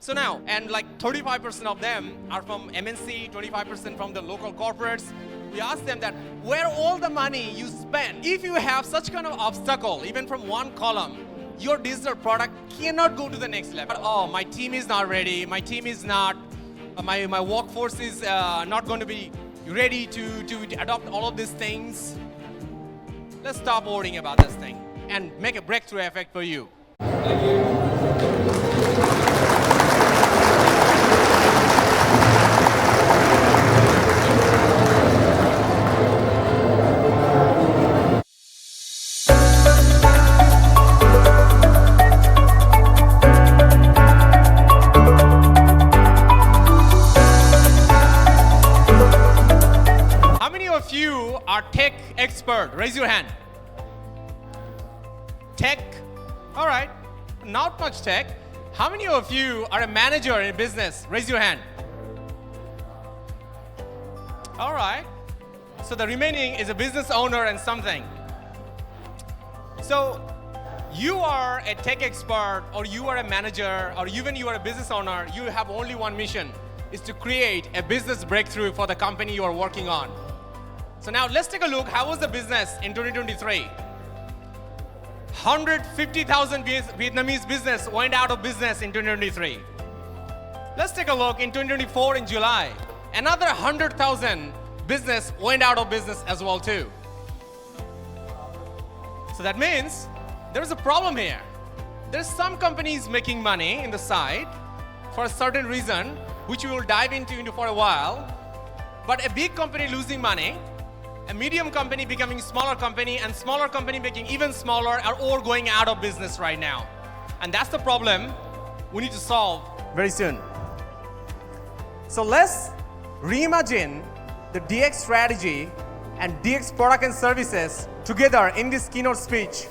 So now, and like 35% of them are from MNC, 25% from the local corporates. We ask them that where all the money you spend, if you have such kind of obstacle, even from one column, your digital product cannot go to the next level. Oh, my team is not ready. My team is not, my workforce is not going to be ready to adopt all of these things. Let's stop worrying about this thing and make a breakthrough effect for you. Thank you. How many of you are tech expert? Raise your hand. Tech? All right, not much tech. How many of you are a manager in a business? Raise your hand. All right, so the remaining is a business owner and something. So you are a tech expert, or you are a manager, or even you are a business owner. You have only one mission, is to create a business breakthrough for the company you are working on. So now let's take a look. How was the business in 2023? 150,000 Vietnamese business went out of business in 2023. Let's take a look in 2024 in July. Another 100,000 business went out of business as well too. So that means there's a problem here. There's some companies making money in the side for a certain reason, which we will dive into for a while. But a big company losing money, a medium company becoming smaller company, and smaller company making even smaller, are all going out of business right now. And that's the problem we need to solve very soon. So let's reimagine the DX strategy and DX product and services together in this keynote speech.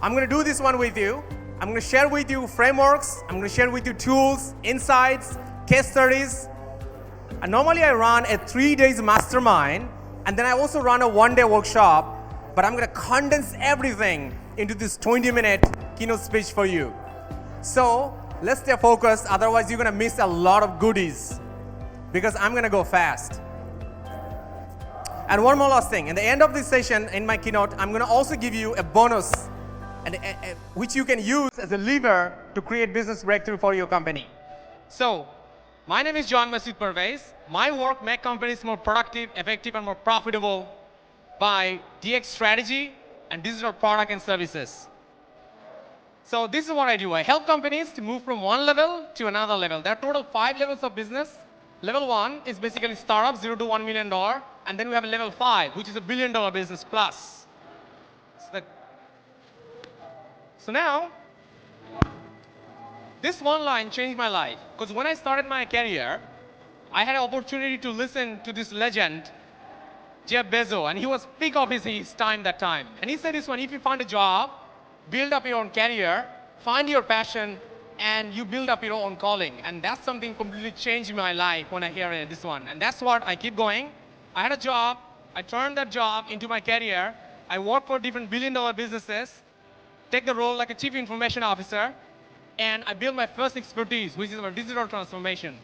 I'm going to do this one with you. I'm going to share with you frameworks. I'm going to share with you tools, insights, case studies. And normally I run a 3 days mastermind, and then I also run a 1-day workshop, but I'm going to condense everything into this 20-minute keynote speech for you. So let's stay focused, otherwise you're going to miss a lot of goodies, because I'm going to go fast. And one more last thing, in the end of this session in my keynote, I'm going to also give you a bonus, which you can use as a lever to create business breakthrough for your company. So my name is Masud Parvez. My work makes companies more productive, effective, and more profitable by DX strategy and digital product and services. So this is what I do. I help companies to move from one level to another level. There are total 5 levels of business. Level 1 is basically startup, $0 to $1 million. And then we have a level 5, which is a $1 billion business plus. So now, this one line changed my life, because when I started my career, I had an opportunity to listen to this legend, Jeff Bezos, and he was peak of his time that time. And he said this one: if you find a job, build up your own career, find your passion, and you build up your own calling. And that's something completely changed my life when I hear this one. And that's what I keep going. I had a job, I turned that job into my career. I worked for different billion-dollar businesses, take the role like a chief information officer, and I built my first expertise, which is about digital transformation.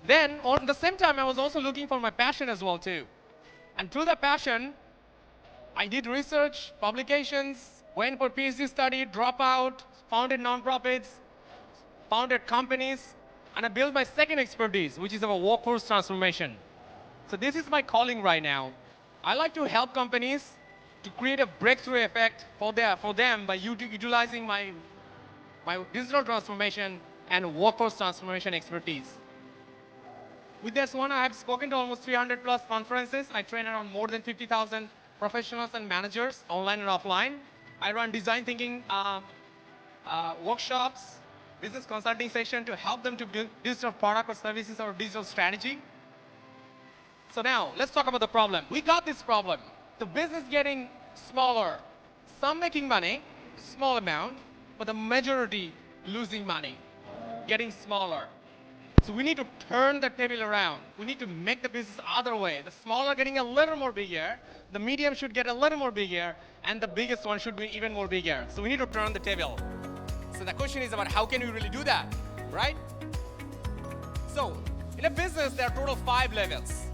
Then, at the same time, I was also looking for my passion as well too. And through that passion, I did research, publications, went for PhD study, dropped out, founded nonprofits, founded companies, and I built my second expertise, which is about workforce transformation. So this is my calling right now. I like to help companies to create a breakthrough effect for them by utilizing my digital transformation and workforce transformation expertise. With this one, I have spoken to almost 300 plus conferences. I train around more than 50,000 professionals and managers, online and offline. I run design thinking workshops, business consulting session to help them to build digital product or services or digital strategy. So now, let's talk about the problem. We got this problem. The business getting smaller. Some making money, small amount, but the majority losing money, getting smaller. So we need to turn the table around. We need to make the business other way. The smaller getting a little more bigger, the medium should get a little more bigger, and the biggest one should be even more bigger. So we need to turn the table. So the question is about how can we really do that? right? So in a business, there are total 5 levels.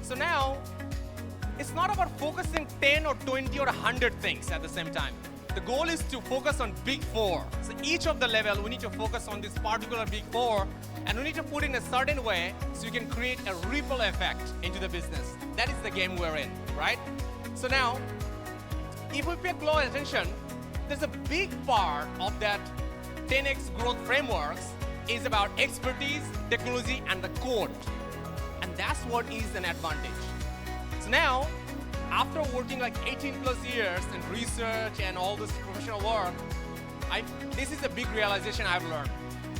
So now, it's not about focusing 10 or 20 or 100 things at the same time. The goal is to focus on big 4. So each of the level, we need to focus on this particular big 4, and we need to put in a certain way so you can create a ripple effect into the business. That is the game we're in, right? So now, if we pay close attention, there's a big part of that 10x growth frameworks is about expertise, technology, and the code. And that's what is an advantage. So now, after working like 18 plus years in research and all this professional work, this is a big realization I've learned.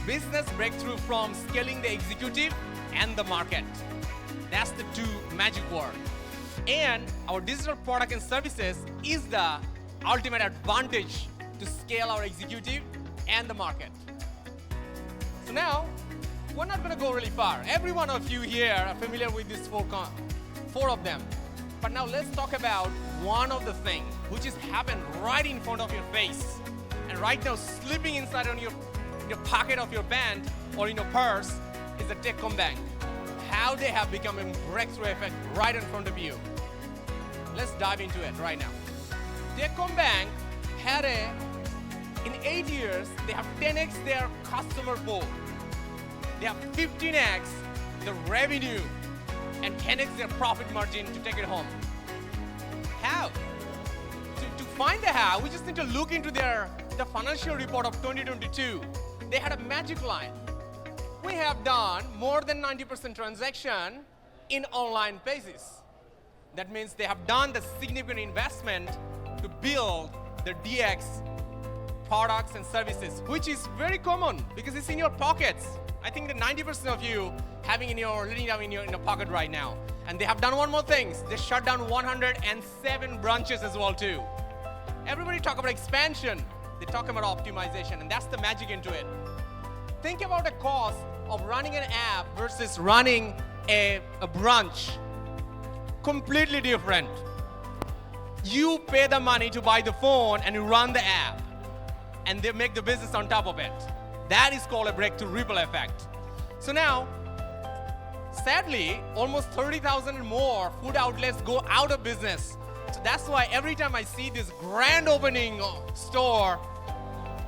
Business breakthrough from scaling the executive and the market. That's the 2 magic words. And our digital product and services is the ultimate advantage to scale our executive and the market. So now, we're not going to go really far. Every one of you here are familiar with these 4 of them. But now let's talk about one of the things which has happened right in front of your face and right now slipping inside on your pocket of your band or in your purse is the Techcom Bank. How they have become a breakthrough effect right in front of you. Let's dive into it right now. Techcom Bank had in 8 years, they have 10x their customer pool. They have 15x the revenue and 10x their profit margin to take it home. How? To find the how, we just need to look into the financial report of 2022. They had a magic line. We have done more than 90% transaction in online basis. That means they have done the significant investment to build the DX products and services, which is very common because it's in your pockets. I think that 90% of you having in your pocket right now. And they have done one more thing. They shut down 107 branches as well too. Everybody talk about expansion. They talk about optimization, and that's the magic into it. Think about the cost of running an app versus running a branch. Completely different. You pay the money to buy the phone and you run the app, and they make the business on top of it. That is called a breakthrough ripple effect. So now, sadly, almost 30,000 more food outlets go out of business. So that's why every time I see this grand opening store,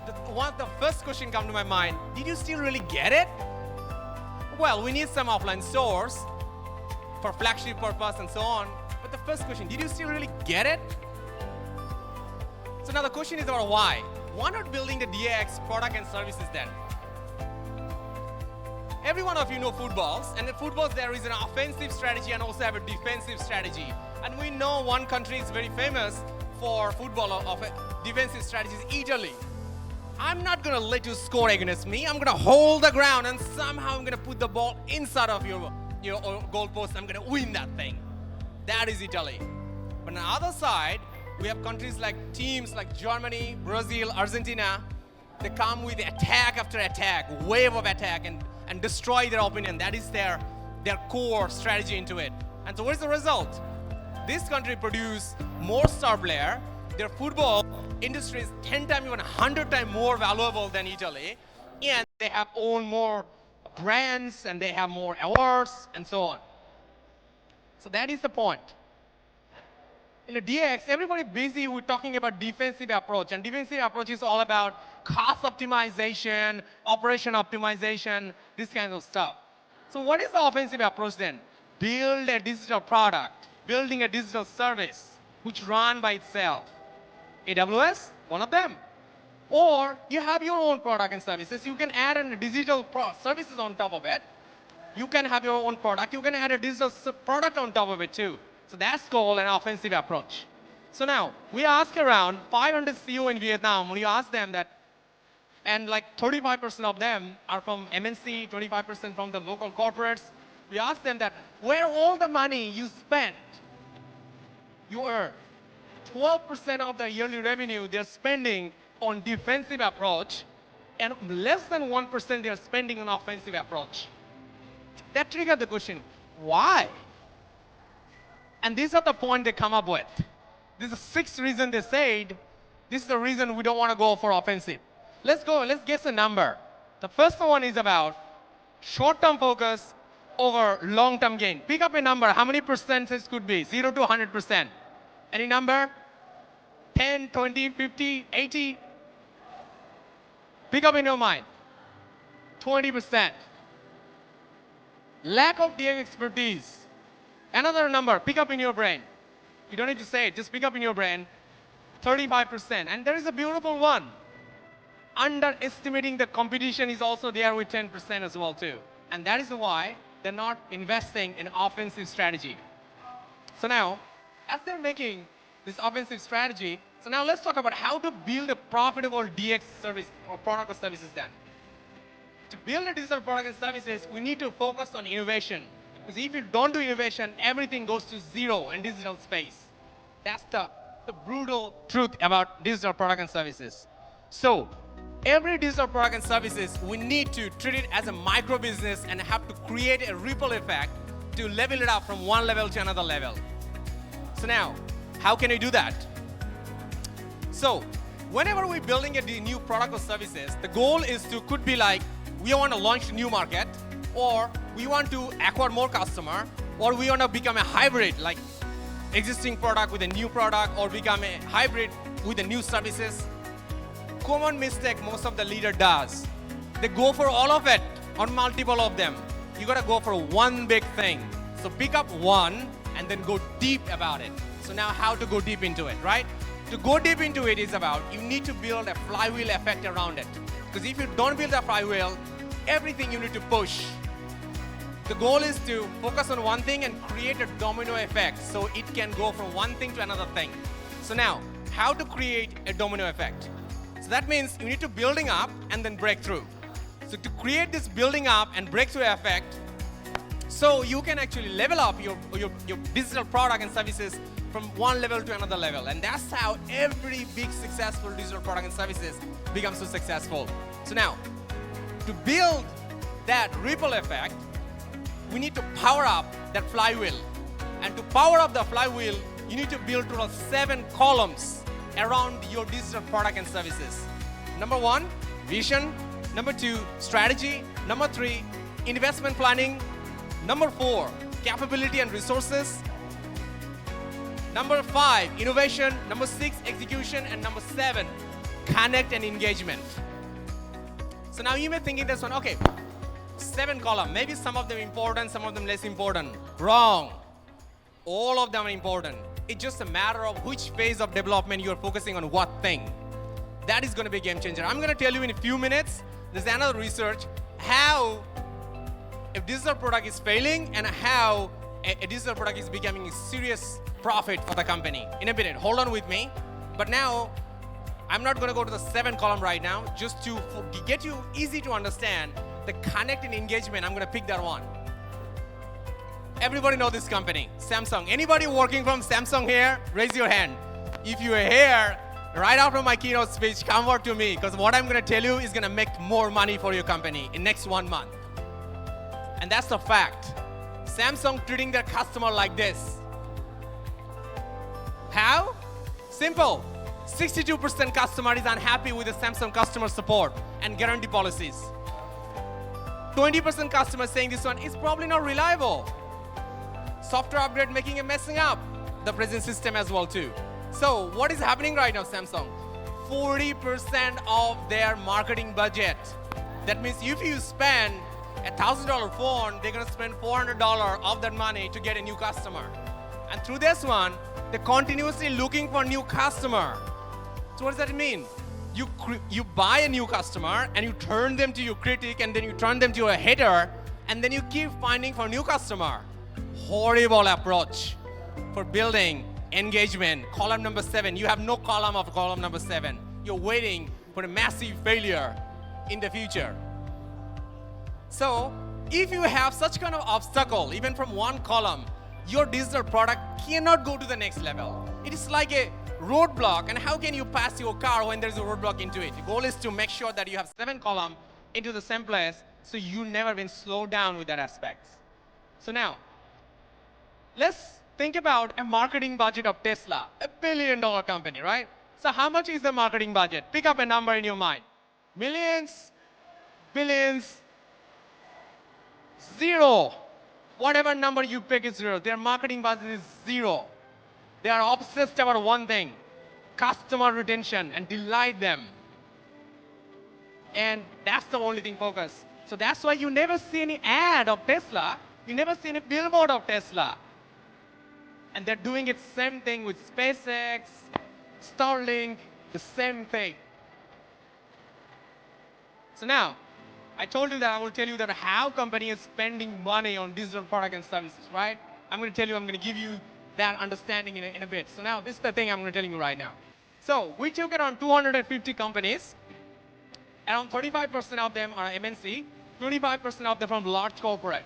the first question comes to my mind, did you still really get it? Well, we need some offline stores for flagship purpose and so on. But the first question, did you still really get it? So now the question is about why. Why not building the DX product and services then? Every one of you know footballs, and in footballs there is an offensive strategy and also have a defensive strategy. And we know one country is very famous for football of defensive strategies, Italy. I'm not gonna let you score against me. I'm gonna hold the ground and somehow I'm gonna put the ball inside of your goalpost. I'm gonna win that thing. That is Italy. But on the other side, we have countries like teams like Germany, Brazil, Argentina. They come with attack after attack, wave of attack, and destroy their opponent. That is their core strategy into it. And so what is the result? This country produce more star player. Their football industry is 10 times, even 100 times more valuable than Italy. And they have own more brands and they have more awards and so on. So that is the point. In the DX, everybody busy with talking about defensive approach, and defensive approach is all about cost optimization, operation optimization, this kind of stuff. So what is the offensive approach then? Build a digital product, building a digital service which run by itself. AWS, one of them. Or you have your own product and services. You can add a digital services on top of it. You can have your own product. You can add a digital product on top of it too. So that's called an offensive approach. So now, we ask around 500 CEO in Vietnam, when you ask them that, and like 35% of them are from MNC, 25% from the local corporates. We ask them that, where all the money you spent, you earn. 12% of the yearly revenue they're spending on defensive approach, and less than 1% they're spending on offensive approach. That triggered the question, why? And these are the point they come up with. This is the 6th reason they said, this is the reason we don't want to go for offensive. Let's guess a number. The first one is about short-term focus over long-term gain. Pick up a number. How many percentages could be? 0 to 100%. Any number? 10, 20, 50, 80? Pick up in your mind. 20%. Lack of DX expertise. Another number. Pick up in your brain. You don't need to say it. Just pick up in your brain. 35%. And there is a beautiful one. Underestimating the competition is also there with 10% as well too. And that is why they're not investing in offensive strategy. So now, as they're making this offensive strategy, so now let's talk about how to build a profitable DX service or product or services then. To build a digital product and services, we need to focus on innovation. Because if you don't do innovation, everything goes to zero in digital space. That's the brutal truth about digital product and services. So, every digital product and services, we need to treat it as a micro business and have to create a ripple effect to level it up from one level to another level. So now, how can we do that? So, whenever we're building a new product or services, the goal is to, could be like, we want to launch a new market, or we want to acquire more customer, or we want to become a hybrid, like existing product with a new product, or become a hybrid with the new services. Common mistake most of the leader does. They go for all of it on multiple of them. You gotta go for one big thing. So pick up one and then go deep about it. So now how to go deep into it, right? To go deep into it is about, you need to build a flywheel effect around it. Because if you don't build a flywheel, everything you need to push. The goal is to focus on one thing and create a domino effect so it can go from one thing to another thing. So now, how to create a domino effect? So that means you need to building up and then break through. So to create this building up and breakthrough effect, so you can actually level up your digital product and services from one level to another level. And that's how every big successful digital product and services becomes so successful. So now, to build that ripple effect, we need to power up that flywheel. And to power up the flywheel, you need to build total 7 columns around your digital product and services. Number 1, vision. Number 2, strategy. Number 3, investment planning. Number 4, capability and resources. Number 5, innovation. Number 6, execution. And number 7, connect and engagement. So now you may be thinking this one, okay, 7 columns. Maybe some of them important, some of them less important. Wrong. All of them are important. It's just a matter of which phase of development you're focusing on what thing. That is going to be a game changer. I'm going to tell you in a few minutes, there's another research, how a digital product is failing and how a digital product is becoming a serious profit for the company. In a minute, hold on with me. But now, I'm not going to go to the 7 column right now, just to get you easy to understand the connect and engagement. I'm going to pick that one. Everybody know this company, Samsung. Anybody working from Samsung here? Raise your hand. If you are here, right after my keynote speech, come over to me, because what I'm going to tell you is going to make more money for your company in next 1 month. And that's a fact. Samsung treating their customer like this. How? Simple. 62% customer is unhappy with the Samsung customer support and guarantee policies. 20% customers saying this one is probably not reliable. Software upgrade making a messing up the present system as well too. So what is happening right now, Samsung? 40% of their marketing budget. That means if you spend a $1,000 phone, they're gonna spend $400 of that money to get a new customer. And through this one, they're continuously looking for new customer. So what does that mean? You buy a new customer and you turn them to your critic and then you turn them to a hater and then you keep finding for new customer. Horrible approach for building engagement. Column number 7, you have no column of column number 7. You're waiting for a massive failure in the future. So if you have such kind of obstacle, even from one column, your digital product cannot go to the next level. It is like a roadblock, and how can you pass your car when there's a roadblock into it? The goal is to make sure that you have 7 columns into the same place so you never been slowed down with that aspect. So now, let's think about a marketing budget of Tesla, $1 billion company, right? So how much is the marketing budget? Pick up a number in your mind. Millions, billions, zero. Whatever number you pick is zero. Their marketing budget is zero. They are obsessed about one thing, customer retention, and delight them. And that's the only thing focused. So that's why you never see any ad of Tesla. You never see any billboard of Tesla. And they're doing it same thing with SpaceX, Starlink, the same thing. So now, I told you that I will tell you that how company is spending money on digital product and services, right? I'm going to give you that understanding in a bit. So now, this is the thing I'm going to tell you right now. So we took around 250 companies. Around 35% of them are MNC, 25% of them from large corporate.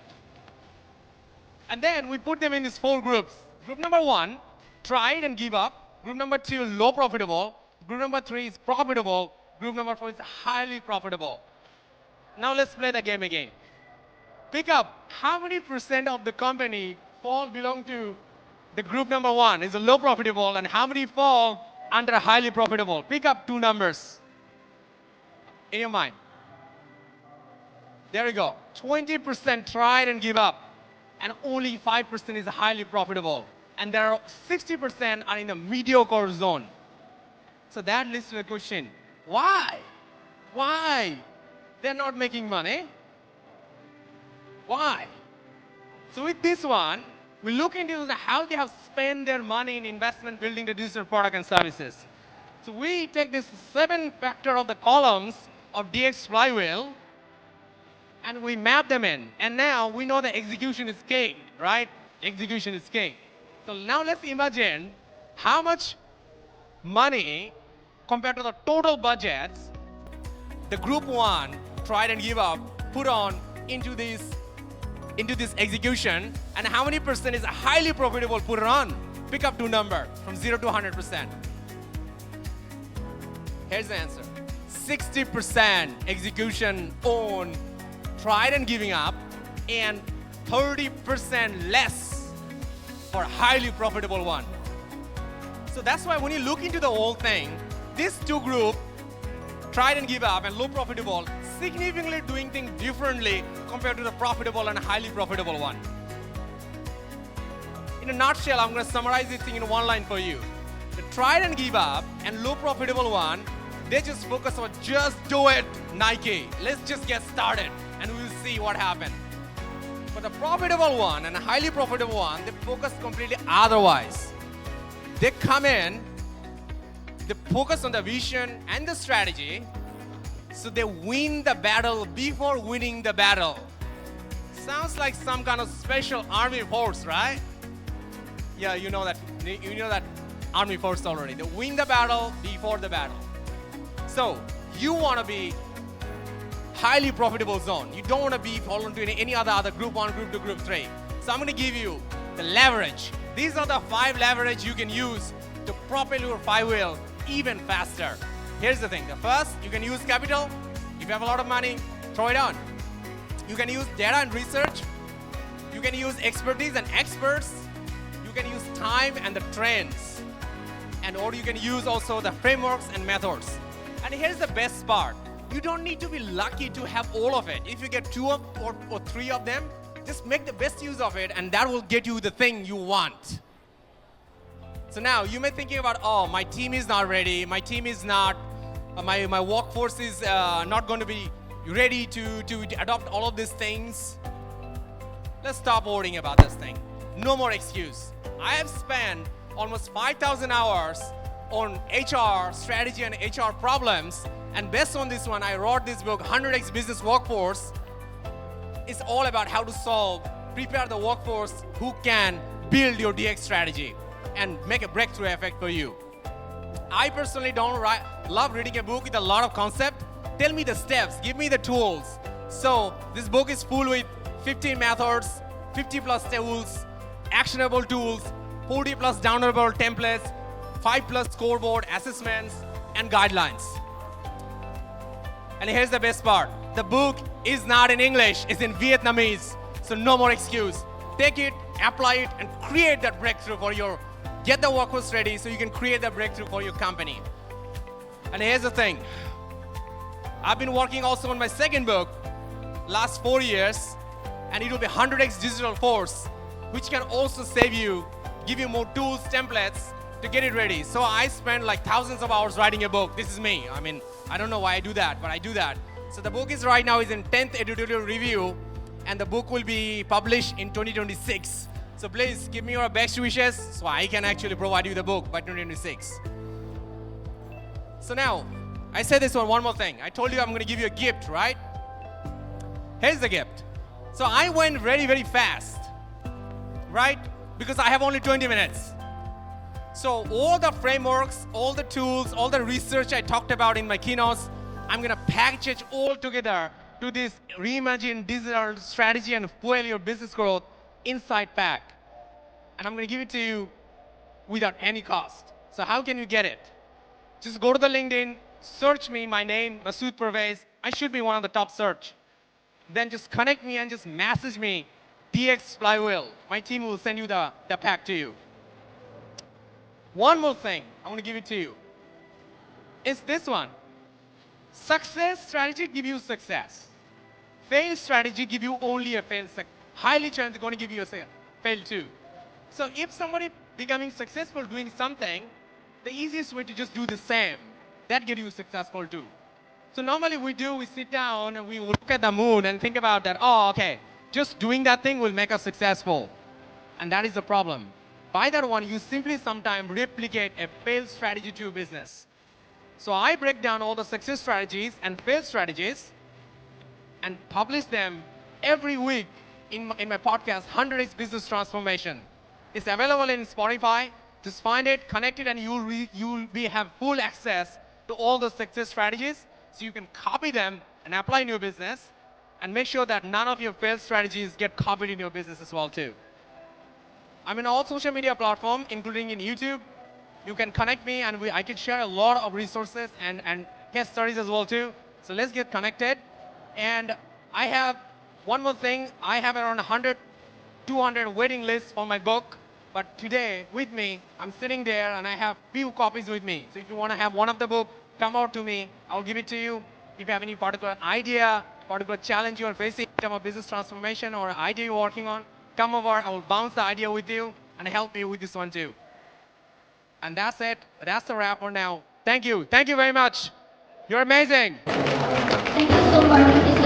And then we put them in these 4 groups. Group number 1, tried and give up. Group number 2, low profitable. Group number 3 is profitable. Group number 4 is highly profitable. Now let's play the game again. Pick up how many percent of the company belong to the group number 1 is a low profitable, and how many fall under highly profitable. Pick up 2 numbers in your mind. There you go. 20% tried and give up, and only 5% is highly profitable. And there are 60% are in the mediocre zone. So that leads to a question. Why? Why? They're not making money. Why? So with this one, we look into how they have spent their money in investment building the digital product and services. So we take this 7 factor of the columns of DX Flywheel, and we map them in. And now we know that execution is king, right? Execution is king. So now let's imagine how much money compared to the total budgets the group 1 tried and give up put on into this execution, and how many percent is highly profitable put it on. Pick up 2 numbers from 0 to 100%. Here's the answer. 60% execution on tried and giving up, and 30% less for highly profitable one. So that's why when you look into the whole thing, these 2 groups, tried and give up and low profitable, significantly doing things differently compared to the profitable and highly profitable one. In a nutshell, I'm going to summarize this thing in one line for you. The tried and give up and low profitable one, they just focus on just do it, Nike. Let's just get started and we'll see what happens. For the profitable one and a highly profitable one, they focus completely otherwise. They come in, they focus on the vision and the strategy, so they win the battle before winning the battle. Sounds like some kind of special army force, right? Yeah, you know that army force already. They win the battle before the battle. So you want to be highly profitable zone. You don't want to be fall into any other group 1, group 2, group 3. So I'm going to give you the leverage. These are the 5 leverage you can use to propel your flywheel even faster. Here's the thing. The first, you can use capital. If you have a lot of money, throw it on. You can use data and research. You can use expertise and experts. You can use time and the trends. Or you can use also the frameworks and methods. And here's the best part. You don't need to be lucky to have all of it. If you get 2 or 3 of them, just make the best use of it, and that will get you the thing you want. So now you may be thinking about, oh, my team is not ready. My team is not, my workforce is not going to be ready to adopt all of these things. Let's stop worrying about this thing. No more excuse. I have spent almost 5,000 hours on HR strategy and HR problems. And based on this one, I wrote this book, 100x Business Workforce. It's all about how to prepare the workforce who can build your DX strategy and make a breakthrough effect for you. I personally don't love reading a book with a lot of concept. Tell me the steps, give me the tools. So this book is full with 15 methods, 50 plus tools, actionable tools, 40 plus downloadable templates, 5 plus scoreboard assessments, and guidelines. And here's the best part. The book is not in English, it's in Vietnamese. So no more excuse. Take it, apply it, and create that breakthrough get the workforce ready so you can create the breakthrough for your company. And here's the thing. I've been working also on my second book last 4 years, and it will be 100x digital force, which can also save you, give you more tools, templates to get it ready. So I spend like thousands of hours writing a book. This is me. I mean, I don't know why I do that, but I do that. So the book is right now is in 10th editorial review, and the book will be published in 2026. So please give me your best wishes so I can actually provide you the book by 2026. So now, I said this one more thing. I told you I'm going to give you a gift, right? Here's the gift. So I went very, very fast, right? Because I have only 20 minutes. So all the frameworks, all the tools, all the research I talked about in my keynotes, I'm going to package it all together to this reimagined digital strategy and fuel your business growth inside pack. And I'm going to give it to you without any cost. So how can you get it? Just go to the LinkedIn, search me, my name, Masud Parvez. I should be one of the top search. Then just connect me and just message me, DX Flywheel. My team will send you the pack to you. One more thing I want to give it to you. It's this one. Success strategy give you success. Fail strategy give you only a fail. Highly chance going to give you a fail too. So if somebody becoming successful doing something, the easiest way to just do the same. That get you successful too. So normally we sit down and we look at the moon and think about that, oh, okay, just doing that thing will make us successful. And that is the problem. By that one, you simply sometimes replicate a failed strategy to your business. So I break down all the success strategies and failed strategies and publish them every week in my podcast, 100x Business Transformation. It's available in Spotify. Just find it, connect it, and you'll have full access to all the success strategies. So you can copy them and apply in your business and make sure that none of your failed strategies get copied in your business as well too. I'm in all social media platforms, including in YouTube. You can connect me and I can share a lot of resources and case studies as well too. So let's get connected. And I have one more thing. I have around 100, 200 waiting lists for my book. But today with me, I'm sitting there and I have few copies with me. So if you want to have one of the book, come out to me. I'll give it to you. If you have any particular idea, particular challenge you're facing in terms of business transformation or idea you're working on, come over. I will bounce the idea with you and help you with this one too. And that's it. That's the wrap for now. Thank you. Thank you very much. You're amazing. Thank you so much.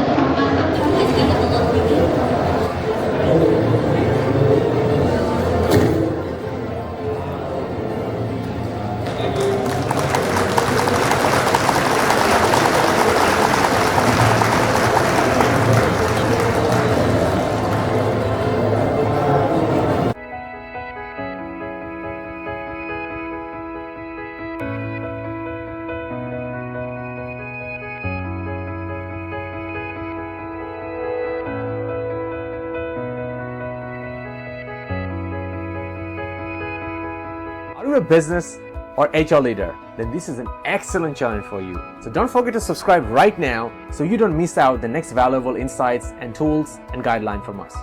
Are you a business or HR leader? Then this is an excellent challenge for you. So don't forget to subscribe right now so you don't miss out the next valuable insights and tools and guidelines from us.